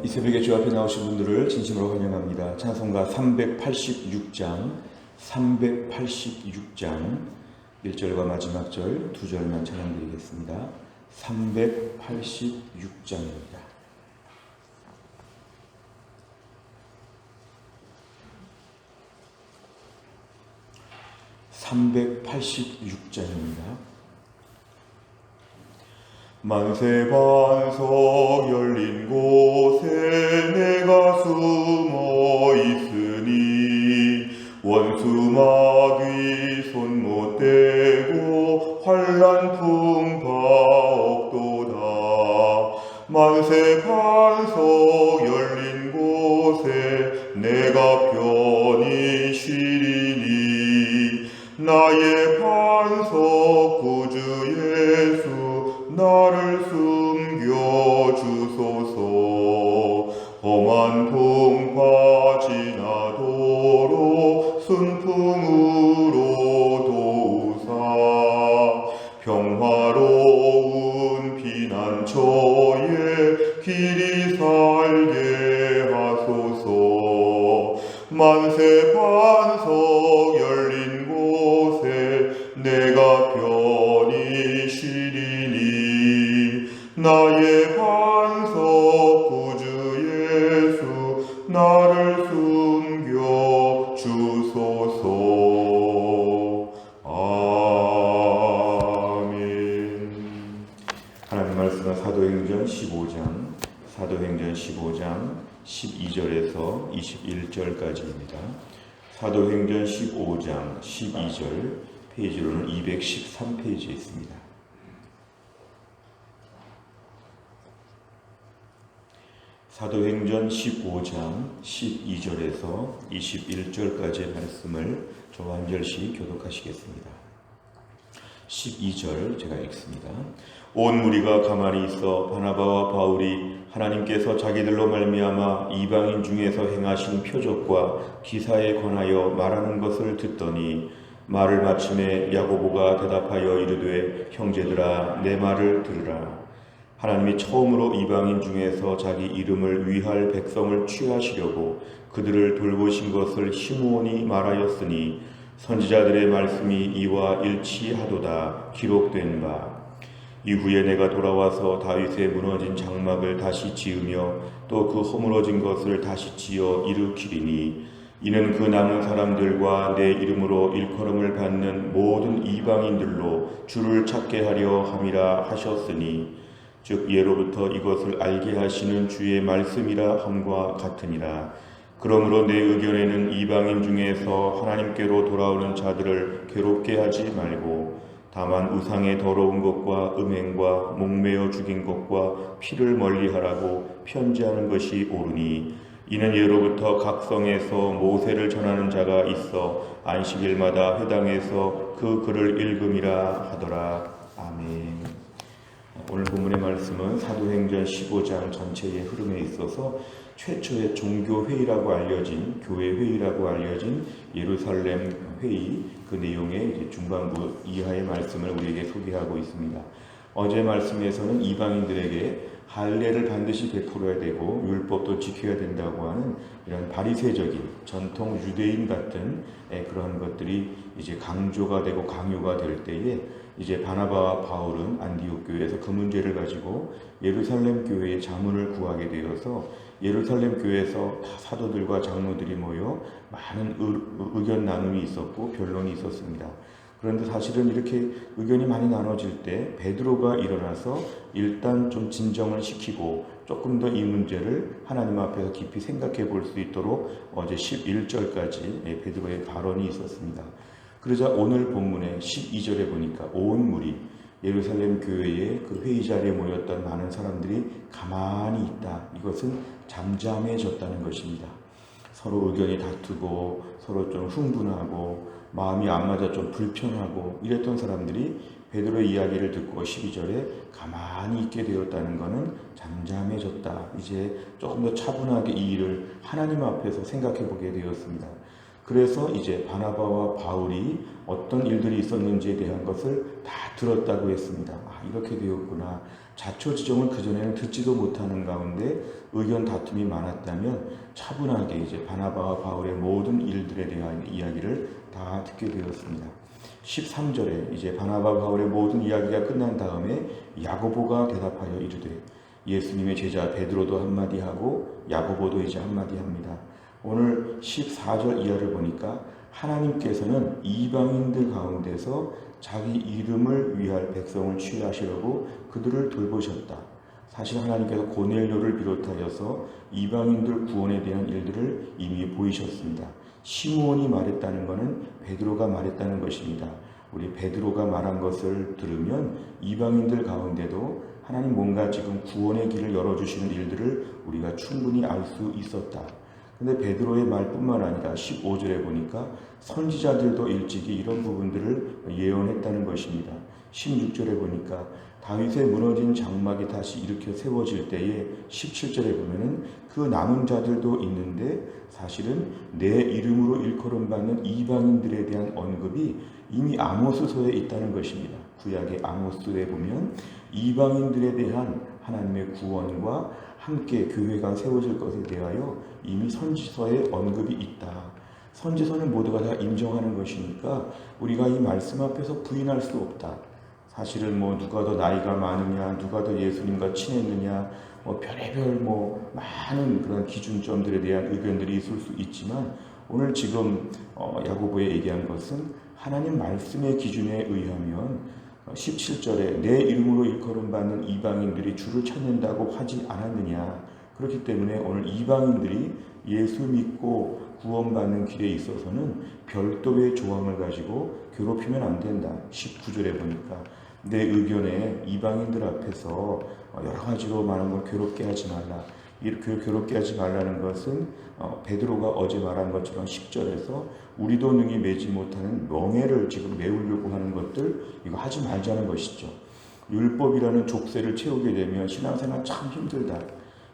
이 새벽에 주 앞에 나오신 분들을 진심으로 환영합니다. 찬송가 386장 1절과 마지막 절 2절만 찬양드리겠습니다. 386장입니다. 만세 반석 열린 곳에 내가 숨어 있으니 원수 마귀 손 못 대고 환난 풍파 없도다. 만세 반석 열린 곳에 내가 편히 쉬리니 나의 반석 구주 예수 나를 숨겨주소서. 험한 풍파 지나도록 순풍으로 도우사 평화로운 피난처에 길이 살게 하소서. 만세 반석 열린 곳에 내가 편히 쉬리니 나의 반석 구주 예수 나를 숨겨 주소서. 아멘. 하나님 말씀은 사도행전 15장 12절에서 21절까지입니다. 사도행전 15장 12절 페이지로는 213페이지에 있습니다. 사도행전 15장 12절에서 21절까지의 말씀을 저와 한 절씩 교독하시겠습니다. 12절 제가 읽습니다. 온 무리가 가만히 있어 바나바와 바울이 하나님께서 자기들로 말미암아 이방인 중에서 행하신 표적과 기사에 관하여 말하는 것을 듣더니 말을 마침에 야고보가 대답하여 이르되 형제들아 내 말을 들으라. 하나님이 처음으로 이방인 중에서 자기 이름을 위할 백성을 취하시려고 그들을 돌보신 것을 시므온이 말하였으니 선지자들의 말씀이 이와 일치하도다 기록된 바. 이후에 내가 돌아와서 다윗의 무너진 장막을 다시 지으며 또 그 허물어진 것을 다시 지어 일으키리니 이는 그 남은 사람들과 내 이름으로 일컬음을 받는 모든 이방인들로 주를 찾게 하려 함이라 하셨으니 즉 예로부터 이것을 알게 하시는 주의 말씀이라 함과 같으니라. 그러므로 내 의견에는 이방인 중에서 하나님께로 돌아오는 자들을 괴롭게 하지 말고 다만 우상의 더러운 것과 음행과 목매어 죽인 것과 피를 멀리하라고 편지하는 것이 옳으니 이는 예로부터 각 성에서 모세를 전하는 자가 있어 안식일마다 회당에서 그 글을 읽음이라 하더라. 아멘. 오늘 본문의 말씀은 사도행전 15장 전체의 흐름에 있어서 최초의 종교회의라고 알려진 교회회의라고 알려진 예루살렘 회의 그 내용의 중반부 이하의 말씀을 우리에게 소개하고 있습니다. 어제 말씀에서는 이방인들에게 할례를 반드시 베풀어야 되고 율법도 지켜야 된다고 하는 이런 바리새적인 전통 유대인 같은 그런 것들이 이제 강조가 되고 강요가 될 때에 이제 바나바와 바울은 안디옥 교회에서 그 문제를 가지고 예루살렘 교회의 자문을 구하게 되어서 예루살렘 교회에서 사도들과 장로들이 모여 많은 의견 나눔이 있었고 변론이 있었습니다. 그런데 사실은 이렇게 의견이 많이 나눠질 때 베드로가 일어나서 일단 좀 진정을 시키고 조금 더 이 문제를 하나님 앞에서 깊이 생각해 볼 수 있도록 어제 11절까지 베드로의 발언이 있었습니다. 그러자 오늘 본문의 12절에 보니까 온 무리 예루살렘 교회의 그 회의 자리에 모였던 많은 사람들이 가만히 있다. 이것은 잠잠해졌다는 것입니다. 서로 의견이 다투고 서로 좀 흥분하고 마음이 안 맞아 좀 불편하고 이랬던 사람들이 베드로의 이야기를 듣고 12절에 가만히 있게 되었다는 것은 잠잠해졌다. 이제 조금 더 차분하게 이 일을 하나님 앞에서 생각해 보게 되었습니다. 그래서 이제 바나바와 바울이 어떤 일들이 있었는지에 대한 것을 다 들었다고 했습니다. 이렇게 되었구나. 자초지종을 그전에는 듣지도 못하는 가운데 의견 다툼이 많았다면 차분하게 이제 바나바와 바울의 모든 일들에 대한 이야기를 다 듣게 되었습니다. 13절에 이제 바나바 바울의 모든 이야기가 끝난 다음에 야고보가 대답하여 이르되, 예수님의 제자 베드로도 한마디 하고 야고보도 이제 한마디 합니다. 오늘 14절 이하를 보니까 하나님께서는 이방인들 가운데서 자기 이름을 위할 백성을 취하시려고 그들을 돌보셨다. 사실 하나님께서 고넬료를 비롯하여서 이방인들 구원에 대한 일들을 이미 보이셨습니다. 시므온이 말했다는 것은 베드로가 말했다는 것입니다. 우리 베드로가 말한 것을 들으면 이방인들 가운데도 하나님 뭔가 지금 구원의 길을 열어주시는 일들을 우리가 충분히 알 수 있었다. 근데 베드로의 말뿐만 아니라 15절에 보니까 선지자들도 일찍이 이런 부분들을 예언했다는 것입니다. 16절에 보니까 다윗의 무너진 장막이 다시 일으켜 세워질 때에 17절에 보면은 그 남은 자들도 있는데 사실은 내 이름으로 일컬음받는 이방인들에 대한 언급이 이미 아모스서에 있다는 것입니다. 구약의 아모스에 보면 이방인들에 대한 하나님의 구원과 함께 교회가 세워질 것에 대하여 이미 선지서에 언급이 있다. 선지서는 모두가 다 인정하는 것이니까 우리가 이 말씀 앞에서 부인할 수 없다. 사실은 누가 더 나이가 많으냐, 누가 더 예수님과 친했느냐, 별의별 많은 그런 기준점들에 대한 의견들이 있을 수 있지만 오늘 지금 야고보에 얘기한 것은 하나님 말씀의 기준에 의하면 17절에 내 이름으로 일컬음받는 이방인들이 주를 찾는다고 하지 않았느냐. 그렇기 때문에 오늘 이방인들이 예수 믿고 구원받는 길에 있어서는 별도의 조항을 가지고 괴롭히면 안 된다. 19절에 보니까 내 의견에 이방인들 앞에서 여러 가지로 많은 걸 괴롭게 하지 말라. 이렇게 괴롭게 하지 말라는 것은 베드로가 어제 말한 것처럼 10절에서 우리도 능히 매지 못하는 멍에를 지금 메우려고 하는 것들, 이거 하지 말자는 것이죠. 율법이라는 족쇄를 채우게 되면 신앙생활 참 힘들다.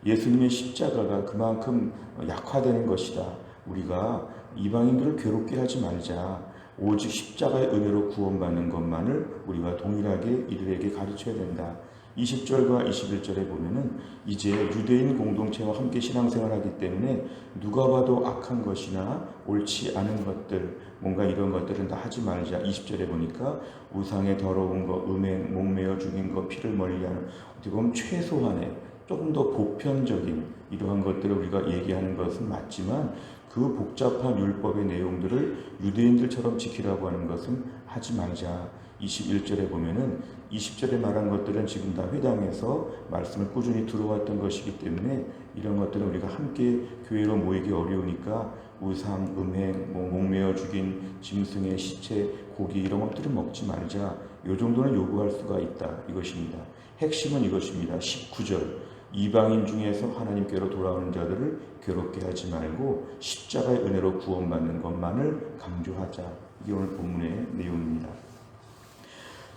예수님의 십자가가 그만큼 약화되는 것이다. 우리가 이방인들을 괴롭게 하지 말자. 오직 십자가의 은혜로 구원받는 것만을 우리가 동일하게 이들에게 가르쳐야 된다. 20절과 21절에 보면은 이제 유대인 공동체와 함께 신앙생활하기 때문에 누가 봐도 악한 것이나 옳지 않은 것들, 뭔가 이런 것들은 다 하지 말자. 20절에 보니까 우상의 더러운 것, 음행, 목매어 죽인 것, 피를 멀리하는, 어떻게 보면 최소한의 조금 더 보편적인 이러한 것들을 우리가 얘기하는 것은 맞지만 그 복잡한 율법의 내용들을 유대인들처럼 지키라고 하는 것은 하지 말자. 21절에 보면은 20절에 말한 것들은 지금 다 회당에서 말씀을 꾸준히 들어왔던 것이기 때문에 이런 것들은 우리가 함께 교회로 모이기 어려우니까 우상, 음행, 목매어 죽인 짐승의 시체, 고기 이런 것들은 먹지 말자. 이 정도는 요구할 수가 있다. 이것입니다. 핵심은 이것입니다. 19절. 이방인 중에서 하나님께로 돌아오는 자들을 괴롭게 하지 말고 십자가의 은혜로 구원받는 것만을 강조하자. 이게 오늘 본문의 내용입니다.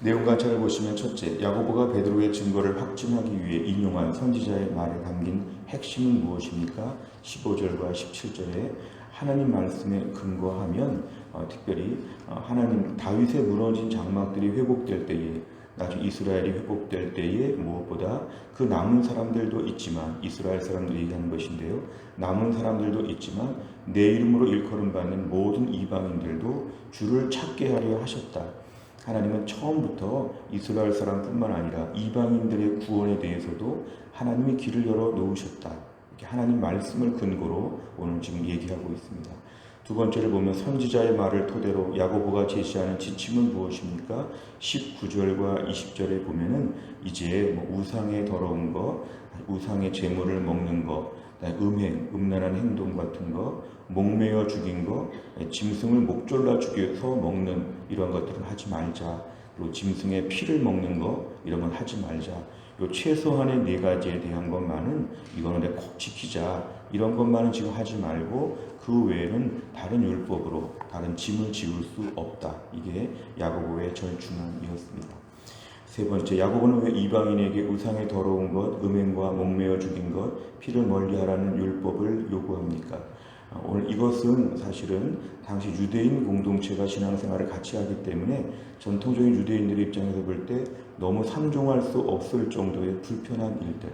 내용 관찰을 보시면 첫째, 야고보가 베드로의 증거를 확증하기 위해 인용한 선지자의 말에 담긴 핵심은 무엇입니까? 15절과 17절에 하나님 말씀에 근거하면 특별히 하나님 다윗의 무너진 장막들이 회복될 때에, 나중에 이스라엘이 회복될 때에 무엇보다 그 남은 사람들도 있지만, 이스라엘 사람들이 얘기하는 것인데요, 남은 사람들도 있지만 내 이름으로 일컬음받는 모든 이방인들도 주를 찾게 하려 하셨다. 하나님은 처음부터 이스라엘 사람뿐만 아니라 이방인들의 구원에 대해서도 하나님이 길을 열어 놓으셨다. 이렇게 하나님 말씀을 근거로 오늘 지금 얘기하고 있습니다. 두 번째를 보면 선지자의 말을 토대로 야고보가 제시하는 지침은 무엇입니까? 19절과 20절에 보면은 이제 우상의 더러운 것, 우상의 재물을 먹는 것, 음행, 음란한 행동 같은 것, 목매어 죽인 것, 짐승을 목졸라 죽여서 먹는 이런 것들은 하지 말자. 그리고 짐승의 피를 먹는 것, 이런 건 하지 말자. 요 최소한의 네 가지에 대한 것만은 이거는 내가 꼭 지키자. 이런 것만은 지금 하지 말고 그 외에는 다른 율법으로 다른 짐을 지을 수 없다. 이게 야고보의 절충안이었습니다. 세 번째, 야고보는 왜 이방인에게 우상의 더러운 것, 음행과 목매어 죽인 것, 피를 멀리하라는 율법을 요구합니까? 오늘 이것은 사실은 당시 유대인 공동체가 신앙생활을 같이 하기 때문에 전통적인 유대인들의 입장에서 볼 때 너무 상종할 수 없을 정도의 불편한 일들,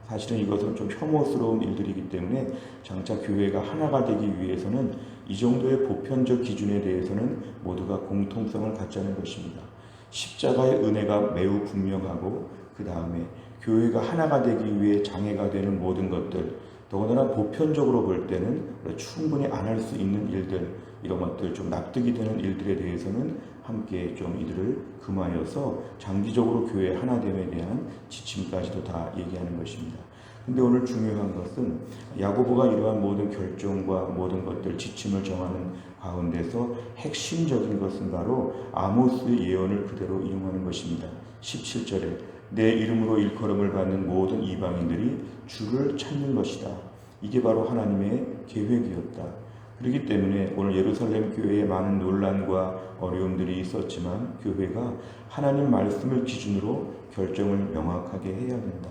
사실은 이것은 좀 혐오스러운 일들이기 때문에 장차 교회가 하나가 되기 위해서는 이 정도의 보편적 기준에 대해서는 모두가 공통성을 갖자는 것입니다. 십자가의 은혜가 매우 분명하고 그 다음에 교회가 하나가 되기 위해 장애가 되는 모든 것들, 더군다나 보편적으로 볼 때는 충분히 안 할 수 있는 일들, 이런 것들 좀 납득이 되는 일들에 대해서는 함께 좀 이들을 금하여서 장기적으로 교회 하나됨에 대한 지침까지도 다 얘기하는 것입니다. 근데 오늘 중요한 것은 야고보가 이러한 모든 결정과 모든 것들 지침을 정하는 가운데서 핵심적인 것은 바로 아모스의 예언을 그대로 이용하는 것입니다. 17절에 내 이름으로 일컬음을 받는 모든 이방인들이 주를 찾는 것이다. 이게 바로 하나님의 계획이었다. 그렇기 때문에 오늘 예루살렘 교회에 많은 논란과 어려움들이 있었지만 교회가 하나님 말씀을 기준으로 결정을 명확하게 해야 된다.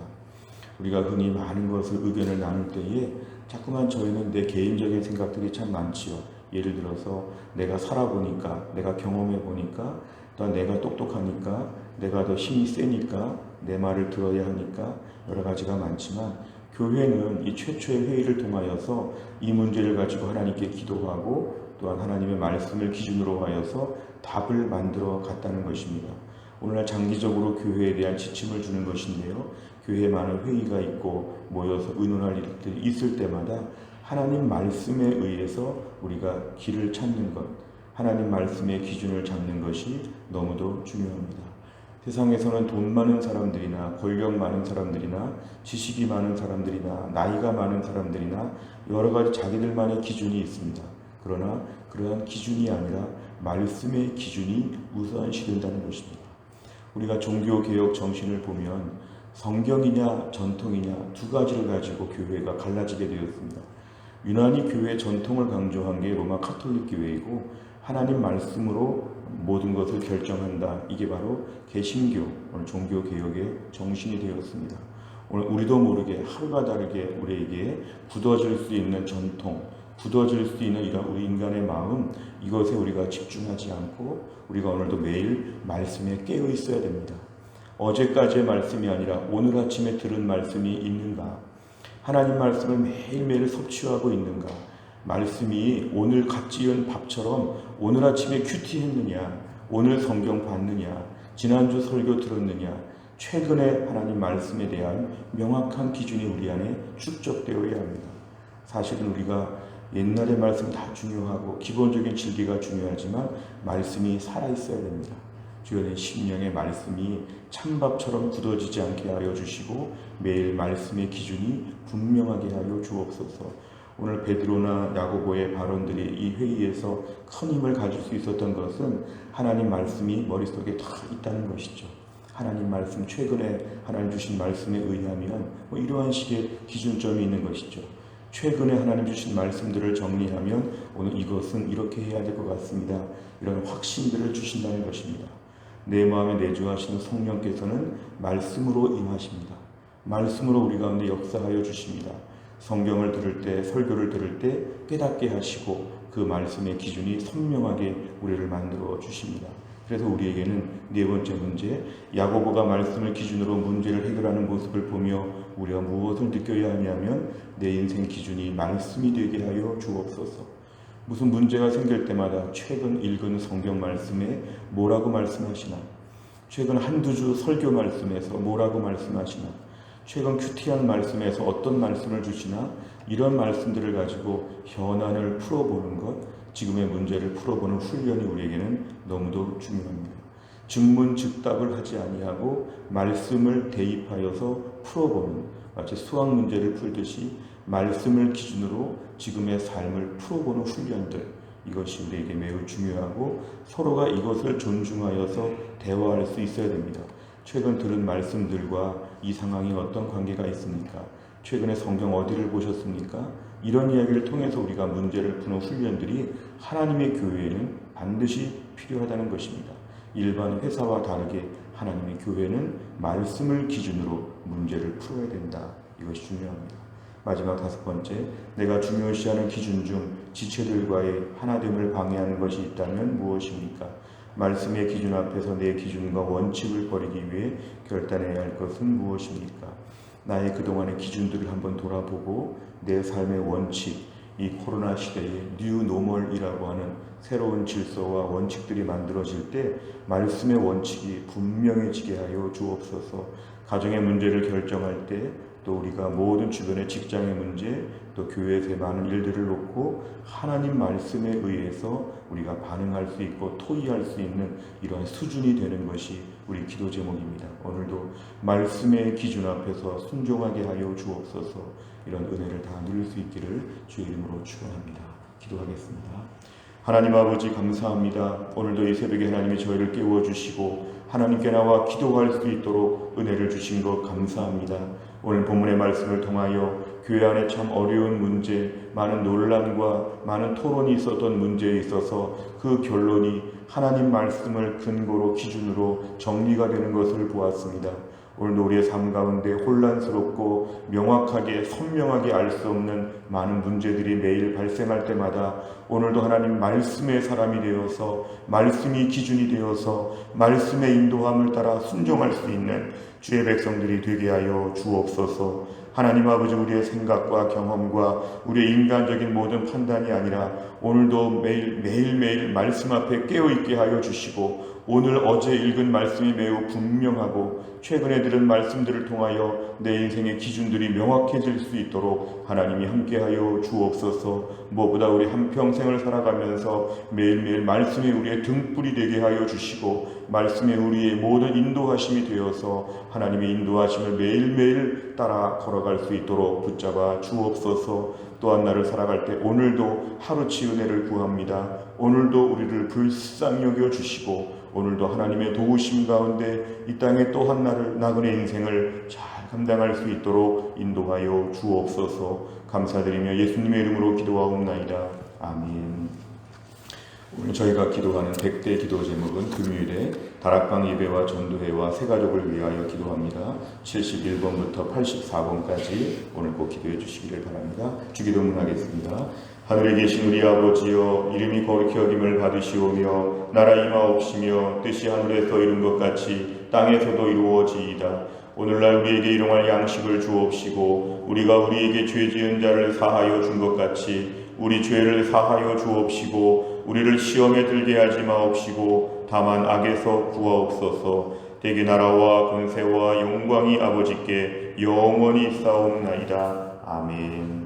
우리가 흔히 많은 것을 의견을 나눌 때에 자꾸만 저희는 내 개인적인 생각들이 참 많지요. 예를 들어서 내가 살아보니까, 내가 경험해보니까, 또 내가 똑똑하니까, 내가 더 힘이 세니까, 내 말을 들어야 하니까 여러 가지가 많지만 교회는 이 최초의 회의를 통하여서 이 문제를 가지고 하나님께 기도하고 또한 하나님의 말씀을 기준으로 하여서 답을 만들어 갔다는 것입니다. 오늘날 장기적으로 교회에 대한 지침을 주는 것인데요. 교회에 많은 회의가 있고 모여서 의논할 일들이 있을 때마다 하나님 말씀에 의해서 우리가 길을 찾는 것, 하나님 말씀의 기준을 잡는 것이 너무도 중요합니다. 세상에서는 돈 많은 사람들이나 권력 많은 사람들이나 지식이 많은 사람들이나 나이가 많은 사람들이나 여러 가지 자기들만의 기준이 있습니다. 그러나 그러한 기준이 아니라 말씀의 기준이 우선시 된다는 것입니다. 우리가 종교개혁 정신을 보면 성경이냐 전통이냐 두 가지를 가지고 교회가 갈라지게 되었습니다. 유난히 교회의 전통을 강조한 게 로마 카톨릭 교회이고 하나님 말씀으로 모든 것을 결정한다. 이게 바로 개신교, 오늘 종교개혁의 정신이 되었습니다. 오늘 우리도 모르게 하루가 다르게 우리에게 굳어질 수 있는 전통, 굳어질 수 있는 이런 우리 인간의 마음, 이것에 우리가 집중하지 않고 우리가 오늘도 매일 말씀에 깨어 있어야 됩니다. 어제까지의 말씀이 아니라 오늘 아침에 들은 말씀이 있는가? 하나님 말씀을 매일매일 섭취하고 있는가? 말씀이 오늘 갓 지은 밥처럼 오늘 아침에 큐티했느냐? 오늘 성경 봤느냐? 지난주 설교 들었느냐? 최근에 하나님 말씀에 대한 명확한 기준이 우리 안에 축적되어야 합니다. 사실은 우리가 옛날의 말씀 다 중요하고 기본적인 진리가 중요하지만 말씀이 살아있어야 됩니다. 주여 내 심령의 말씀이 찬밥처럼 굳어지지 않게 하여 주시고 매일 말씀의 기준이 분명하게 하여 주옵소서. 오늘 베드로나 야고보의 발언들이 이 회의에서 큰 힘을 가질 수 있었던 것은 하나님 말씀이 머릿속에 다 있다는 것이죠. 하나님 말씀, 최근에 하나님 주신 말씀에 의하면 이러한 식의 기준점이 있는 것이죠. 최근에 하나님 주신 말씀들을 정리하면 오늘 이것은 이렇게 해야 될 것 같습니다. 이런 확신들을 주신다는 것입니다. 내 마음에 내주하시는 성령께서는 말씀으로 임하십니다. 말씀으로 우리 가운데 역사하여 주십니다. 성경을 들을 때, 설교를 들을 때 깨닫게 하시고 그 말씀의 기준이 선명하게 우리를 만들어 주십니다. 그래서 우리에게는 네 번째 문제, 야고보가 말씀을 기준으로 문제를 해결하는 모습을 보며 우리가 무엇을 느껴야 하냐면 내 인생 기준이 말씀이 되게 하여 주옵소서. 무슨 문제가 생길 때마다 최근 읽은 성경 말씀에 뭐라고 말씀하시나? 최근 한두 주 설교 말씀에서 뭐라고 말씀하시나? 최근 큐티한 말씀에서 어떤 말씀을 주시나? 이런 말씀들을 가지고 현안을 풀어보는 것, 지금의 문제를 풀어보는 훈련이 우리에게는 너무도 중요합니다. 즉문즉답을 하지 아니하고 말씀을 대입하여서 풀어보는, 마치 수학 문제를 풀듯이 말씀을 기준으로 지금의 삶을 풀어보는 훈련들, 이것이 우리에게 매우 중요하고 서로가 이것을 존중하여서 대화할 수 있어야 됩니다. 최근 들은 말씀들과 이 상황이 어떤 관계가 있습니까? 최근에 성경 어디를 보셨습니까? 이런 이야기를 통해서 우리가 문제를 푸는 훈련들이 하나님의 교회에는 반드시 필요하다는 것입니다. 일반 회사와 다르게 하나님의 교회는 말씀을 기준으로 문제를 풀어야 된다. 이것이 중요합니다. 마지막 5번째, 내가 중요시하는 기준 중 지체들과의 하나됨을 방해하는 것이 있다면 무엇입니까? 말씀의 기준 앞에서 내 기준과 원칙을 버리기 위해 결단해야 할 것은 무엇입니까? 나의 그동안의 기준들을 한번 돌아보고 내 삶의 원칙, 이 코로나 시대에 뉴노멀이라고 하는 새로운 질서와 원칙들이 만들어질 때 말씀의 원칙이 분명해지게 하여 주옵소서. 가정의 문제를 결정할 때, 또 우리가 모든 주변의 직장의 문제, 또 교회에서의 많은 일들을 놓고 하나님 말씀에 의해서 우리가 반응할 수 있고 토의할 수 있는 이러한 수준이 되는 것이 우리 기도 제목입니다. 오늘도 말씀의 기준 앞에서 순종하게 하여 주옵소서. 이런 은혜를 다 누릴 수 있기를 주의 이름으로 축원합니다. 기도하겠습니다. 하나님 아버지 감사합니다. 오늘도 이 새벽에 하나님이 저희를 깨워주시고 하나님께 나와 기도할 수 있도록 은혜를 주신 것 감사합니다. 오늘 본문의 말씀을 통하여 교회 안에 참 어려운 문제, 많은 논란과 많은 토론이 있었던 문제에 있어서 그 결론이 하나님 말씀을 근거로 기준으로 정리가 되는 것을 보았습니다. 오늘도 우리의 삶 가운데 혼란스럽고 명확하게 선명하게 알 수 없는 많은 문제들이 매일 발생할 때마다 오늘도 하나님 말씀의 사람이 되어서 말씀이 기준이 되어서 말씀의 인도함을 따라 순종할 수 있는 주의 백성들이 되게 하여 주옵소서. 하나님 아버지, 우리의 생각과 경험과 우리의 인간적인 모든 판단이 아니라 오늘도 매일매일 말씀 앞에 깨어있게 하여 주시고 오늘 어제 읽은 말씀이 매우 분명하고 최근에 들은 말씀들을 통하여 내 인생의 기준들이 명확해질 수 있도록 하나님이 함께하여 주옵소서. 무엇보다 우리 한평생을 살아가면서 매일매일 말씀이 우리의 등불이 되게 하여 주시고 말씀이 우리의 모든 인도하심이 되어서 하나님의 인도하심을 매일매일 따라 걸어갈 수 있도록 붙잡아 주옵소서. 또한 나를 살아갈 때 오늘도 하루치 은혜를 구합니다. 오늘도 우리를 불쌍히 여겨 주시고 오늘도 하나님의 도우심 가운데 이 땅에 또 한 나그네 인생을 잘 감당할 수 있도록 인도하여 주옵소서. 감사드리며 예수님의 이름으로 기도하옵나이다. 아멘. 오늘 저희가 기도하는 100대 기도 제목은 금요일에 다락방 예배와 전도회와 새가족을 위하여 기도합니다. 71번부터 84번까지 오늘 꼭 기도해 주시기를 바랍니다. 주기도문 하겠습니다. 하늘에 계신 우리 아버지여, 이름이 거룩히 여김을 받으시오며 나라 임하옵시며 뜻이 하늘에서 이룬 것 같이 땅에서도 이루어지이다. 오늘날 우리에게 일용할 양식을 주옵시고 우리가 우리에게 죄 지은 자를 사하여 준 것 같이 우리 죄를 사하여 주옵시고 우리를 시험에 들게 하지 마옵시고 다만 악에서 구하옵소서. 대개 나라와 권세와 영광이 아버지께 영원히 있사옵나이다. 아멘.